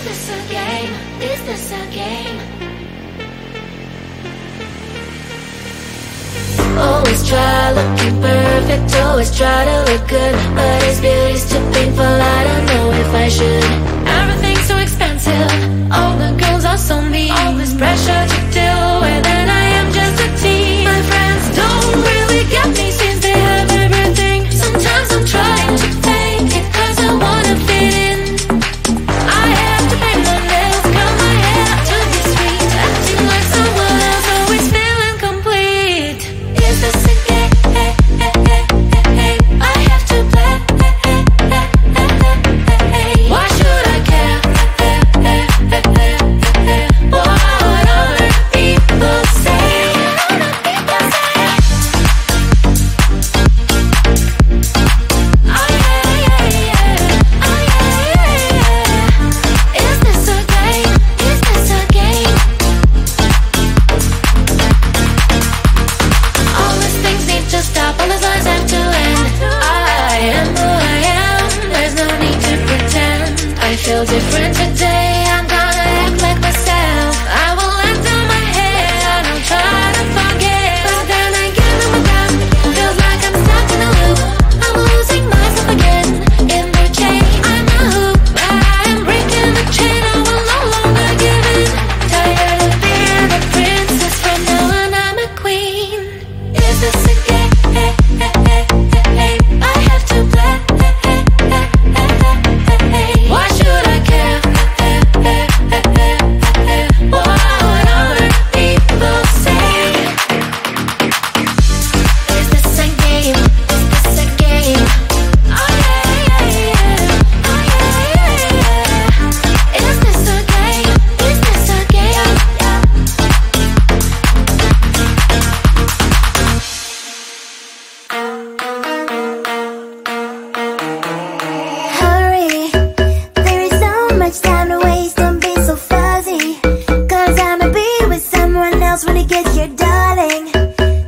this a game? Is this a game? Always try looking perfect, always try to look good, but his beauty's too painful, I don't know if I should. Everything's so expensive, all the girls are so mean, all this pressure to deal with, and I am just a teen. My friends don't really get me since they have everything. Sometimes I'm trying to fake it cause I wanna fit in. I have to paint my nails, curl my hair to be sweet, acting like someone else, always feeling complete. Is this a game? I have to play. Why should I care? What other people say? Is this a game? Is this a game? All these things need to stop, all these lies have to end. I am who I am, there's no need to pretend. I feel different today, I'm gonna act like myself. I will let down my head, I don't try to forget. But then again, oh my God, feels like I'm stuck in a loop. I'm losing myself again in the chain. I'm a hoop, I am breaking the chain, I will no longer give in. Tired of being a princess, from now on I'm a queen. Is this a game? I have to play. Why should I care? What other people say? Is this a game? Is this a game? Oh yeah. Oh yeah. Is this a game? Is this a game? Hurry, there is so much time to waste, don't be so fuzzy. Cause I'ma be with someone else when you get here, darling.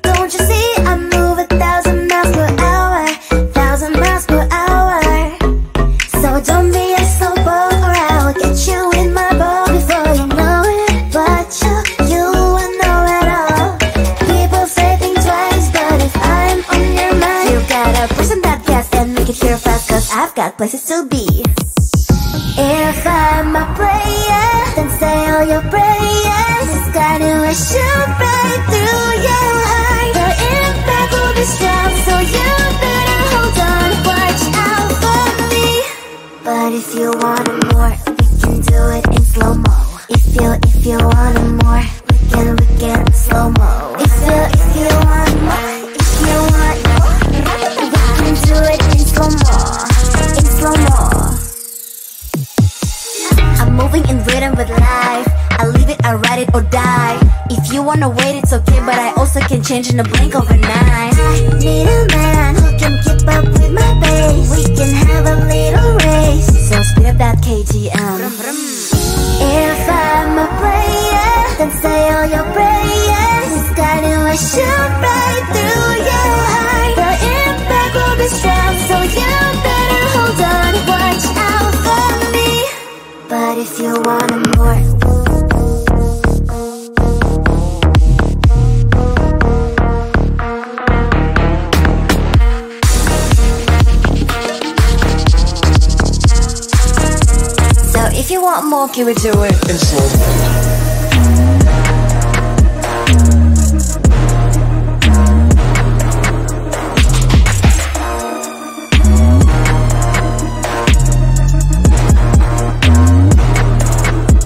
Don't you see, I move 1,000 miles per hour, 1,000 miles per hour. So don't be a slow boat or I'll get you in my boat before you know it. But you will know it all. People say think twice, but if I'm on your mind, you gotta push on that gas and make it here fast, cause I've got places to be. If I'm a player, then say all your prayers. It's gonna shoot right through your heart. The impact will be strong, so you better hold on, watch out for me. But if you want more, we can do it in slow-mo. If you want more, we can slow-mo. If you want more, we can do it in slow-mo, in slow-mo. I'm moving in rhythm with life, I leave it, I ride it or die. If you wanna wait, it's okay, but I also can change in a blink overnight. I need a man who can keep up with my pace. We can have a little race, so speed up that KTM. If I'm a player, then say all your prayers. It's gonna shoot right through your heart. The impact will be strong, so you better hold on, watch out for me. But if you want more, so if you want more, can we do it in slow-mo.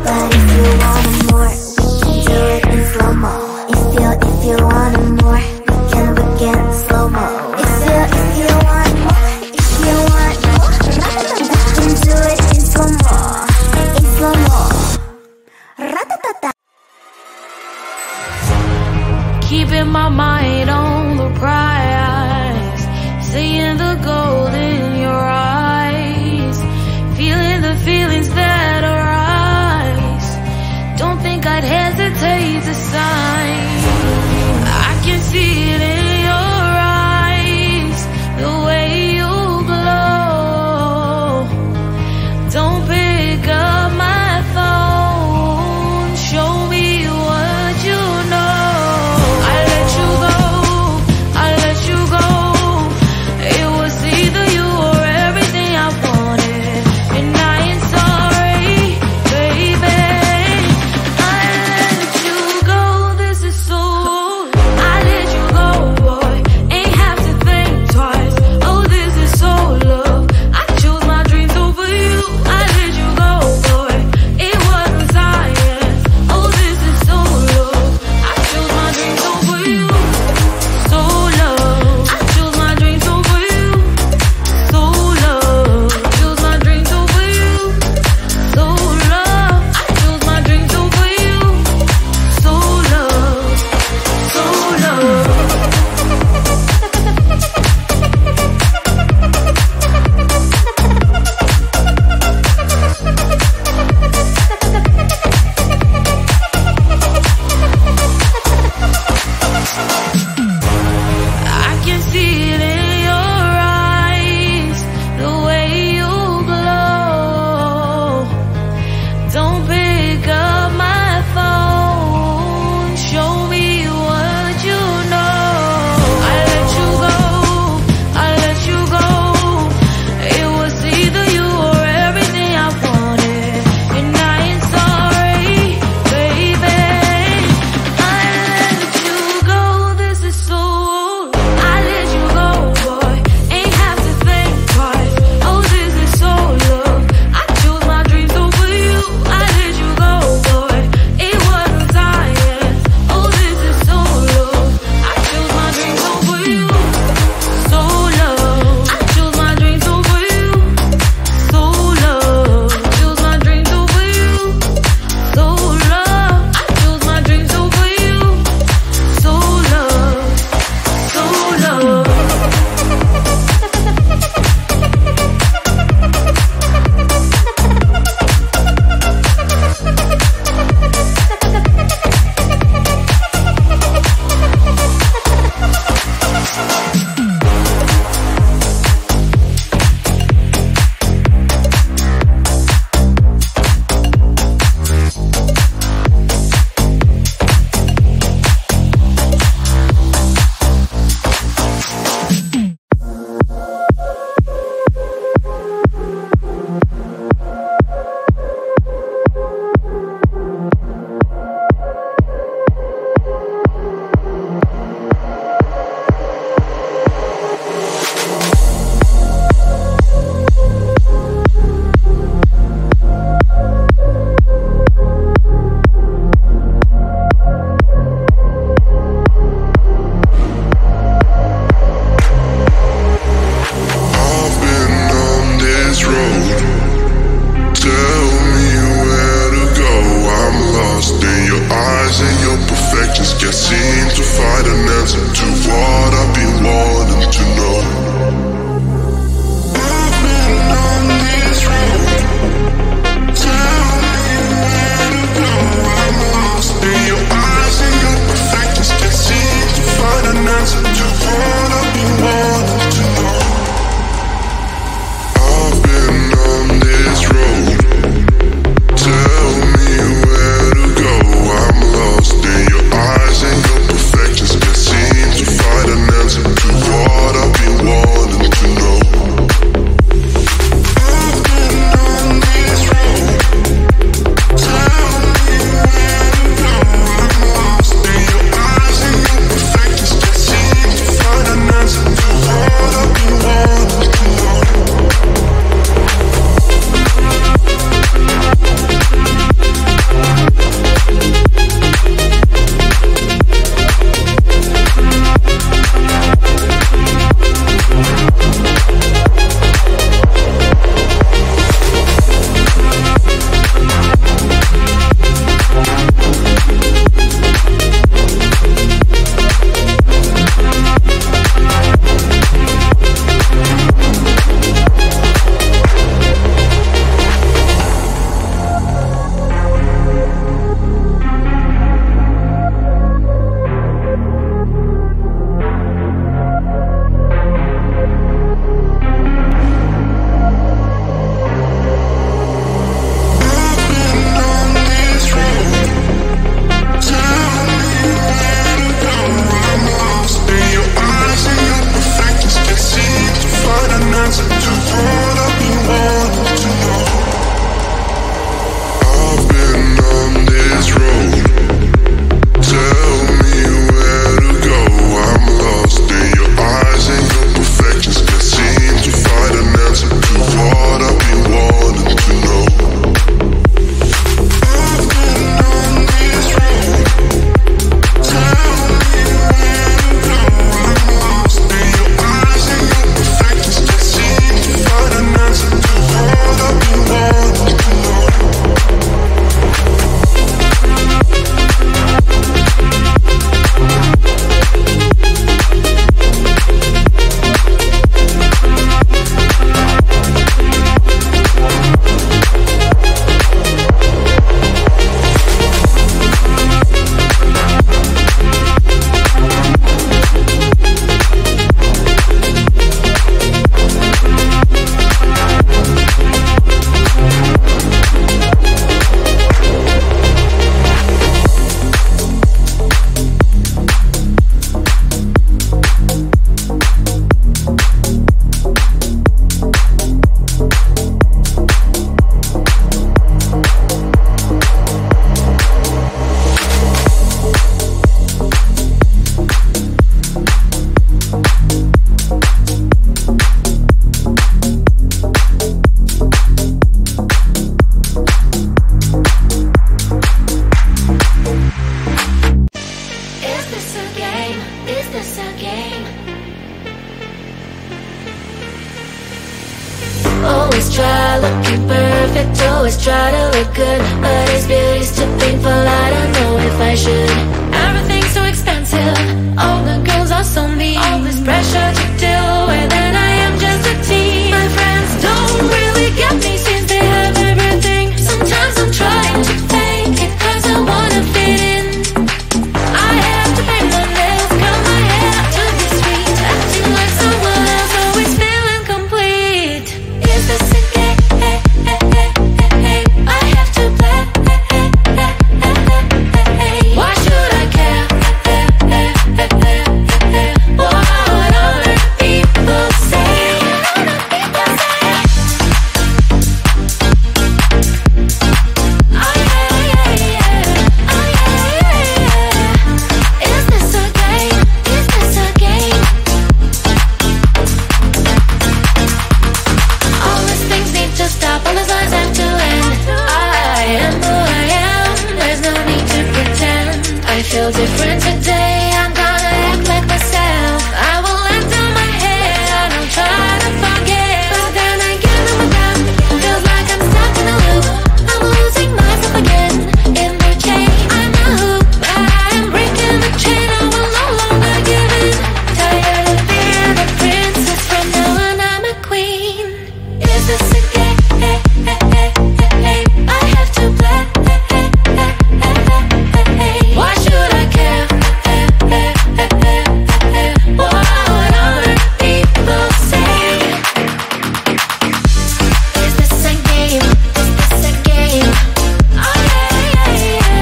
But if you want more, we can do it in slow-mo. If you want more, we can slow-mo. If you want more, we can do it in slow-mo, in slow-mo. Ratata. look good, but his beauty's too painful. I don't know if I should. Everything's so expensive, all the girls are so mean. All this pressure to deal with, and I am just a teen. My friends don't really get me since they have everything. Sometimes I'm trying to fake it cause I wanna fit in. I have to paint my nails, curl my hair to be sweet, acting like someone else, always feeling complete. Is this a game? I have to play. Why should I care? What other people say? Is this a game? Is this a game? All these things need to stop, all these lies have to end. I am who I am, there's no need to pretend. I feel different today, I'm gonna act like myself. I will let down my head, I don't try to forget. But then again, I'm down, feels like I'm stuck in a loop. I'm losing myself again, in the chain. I'm a hoop, but I am breaking the chain. I will no longer give in. Tired of being a princess, from now on I'm a queen. Is this a game? I have to play. Why should I care? What other people say? Is this a game? Is this a game? Oh yeah, yeah, yeah.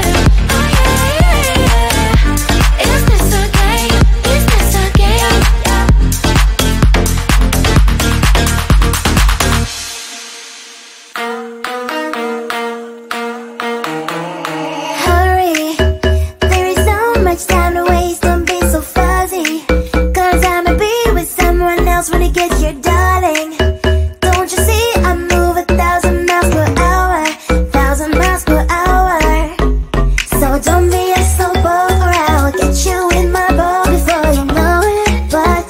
Oh yeah, yeah, yeah. Is this a game? Is this a game? Hurry, there is so much time to waste, don't be so fuzzy. Cause I'ma be with someone else when it gets here, darling. Don't you see, I move 1,000 miles per hour, 1,000 miles per hour. So don't be a slowpoke or I'll get you in my boat before you know it. But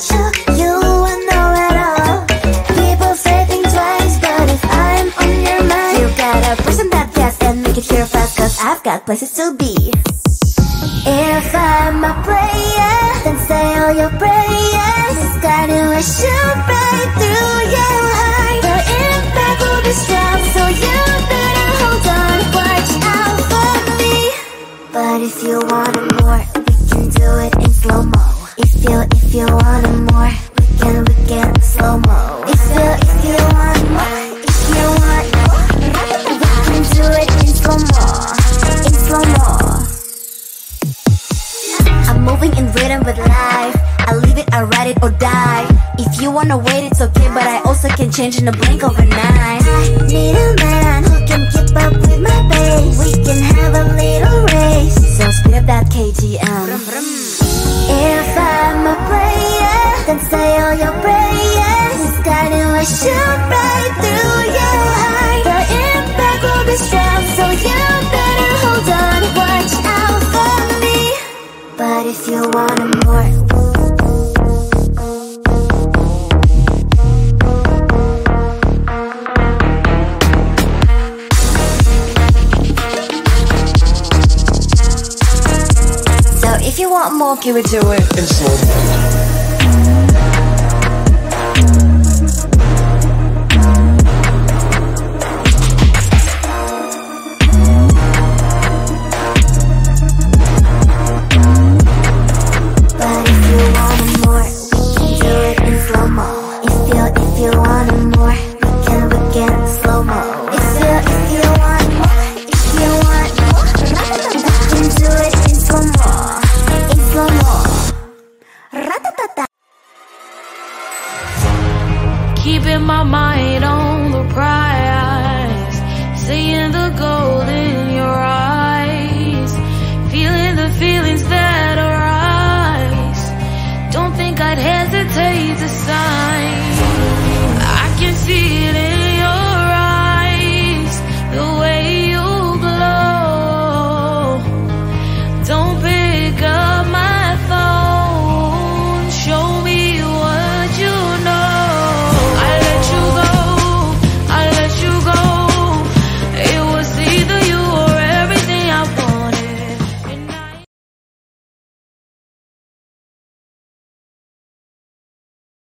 you will know it all. People say think twice, but if I'm on your mind, you gotta push on that gas and make it here fast, cause I've got places to be. If I'm a player, then say all your prayers. It's gonna shoot right through your heart. The impact will be strong, so you better hold on. Watch out for me. But if you want it more, we can do it in slow-mo. If you want it more, we can slow-mo. If you want more, if you want more, we can do it in slow-mo. In slow-mo. I'm moving in rhythm with life. I leave it, I ride it or die. If you wanna wait, it's okay, but I also can change in a blink overnight. Need a man who can keep up with my pace. We can have a little race, so speed up that KTM. If I'm a player, then say all your prayers. It's gonna shoot right through your heart. The impact will be strong, so you better hold on. Watch out for me. But if you want it more, so if you want more, give it to it in slow-mo. Keeping my mind on the prize, seeing the gold